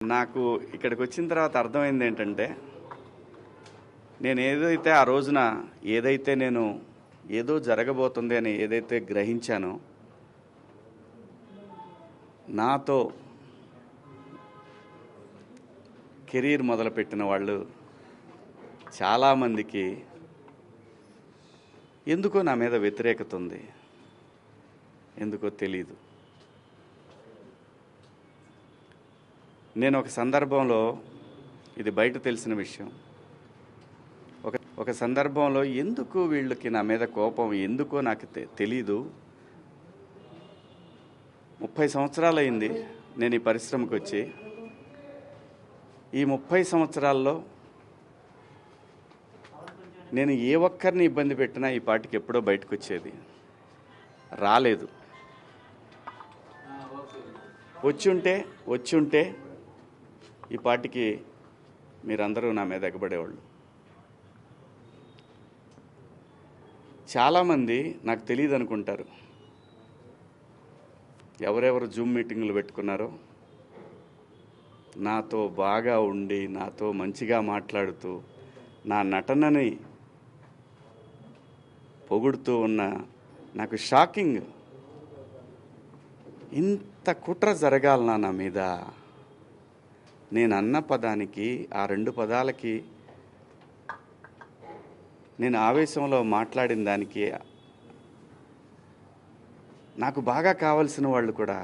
నాకు ఇక్కడికి వచ్చిన తర్వాత అర్థమైంది ఏంటంటే, నేను ఏదైతే ఆ రోజున నేను ఏదో జరగబోతుంది అని ఏదైతే గ్రహించానో, నాతో కెరీర్ మొదలుపెట్టిన వాళ్ళు చాలామందికి ఎందుకో నా మీద వ్యతిరేకత ఉంది. ఎందుకో తెలీదు. నేను ఒక సందర్భంలో, ఇది బయట తెలిసిన విషయం, ఒక సందర్భంలో ఎందుకు వీళ్ళకి నా మీద కోపం ఎందుకో నాకు తెలీదు. 30 సంవత్సరాలు అయింది నేను ఈ పరిశ్రమకు వచ్చి. ఈ 30 సంవత్సరాల్లో నేను ఏ ఒక్కరిని ఇబ్బంది పెట్టినా ఈ పాటికి ఎప్పుడో బయటకు వచ్చేది. రాలేదు. వచ్చి ఉంటే ఈ పాటికి మీరందరూ నా మీద ఎగబడేవాళ్ళు. చాలామంది నాకు తెలియదు అనుకుంటారు. ఎవరెవరు జూమ్ మీటింగులు పెట్టుకున్నారో, నాతో బాగా ఉండి నాతో మంచిగా మాట్లాడుతూ నా నటనని పొగుడుతూ ఉన్న నాకు షాకింగ్. ఇంత కుట్ర జరగాలనా నా మీద? నేను అన్న పదానికి, ఆ 2 పదాలకి, నేను ఆవేశంలో మాట్లాడిన దానికి నాకు బాగా కావలసిన వాళ్ళు కూడా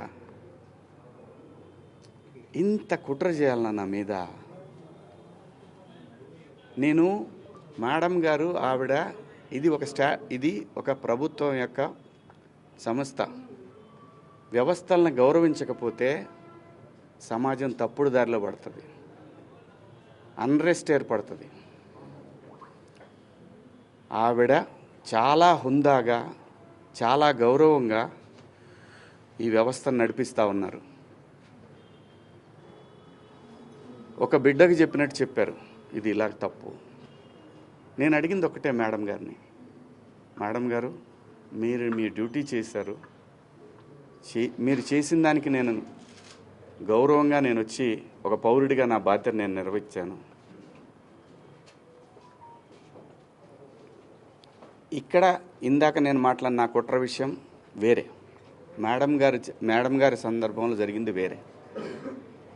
ఇంత కుట్ర చేయాలన్నా నా మీద? నేను మేడం గారు, ఆవిడ, ఇది ఒక ప్రభుత్వం యొక్క సంస్థ. వ్యవస్థలను గౌరవించకపోతే సమాజం తప్పుడు దారిలో పడుతుంది, అన్రెస్ట్ ఏర్పడుతుంది. ఆవిడ చాలా హుందాగా, చాలా గౌరవంగా ఈ వ్యవస్థను నడిపిస్తూ ఉన్నారు. ఒక బిడ్డకు చెప్పినట్టు చెప్పారు, ఇది ఇలా తప్పు. నేను అడిగింది ఒకటే మేడం గారిని, మేడం గారు, మీరు మీ డ్యూటీ చేశారు, మీరు చేసిన దానికి నేను గౌరవంగా నేను వచ్చి ఒక పౌరుడిగా నా బాధ్యత నేను నిర్వహించాను. ఇక్కడ ఇందాక నేను మాట్లాడిన నా కుట్ర విషయం వేరే, మేడం గారి సందర్భంలో జరిగింది వేరే.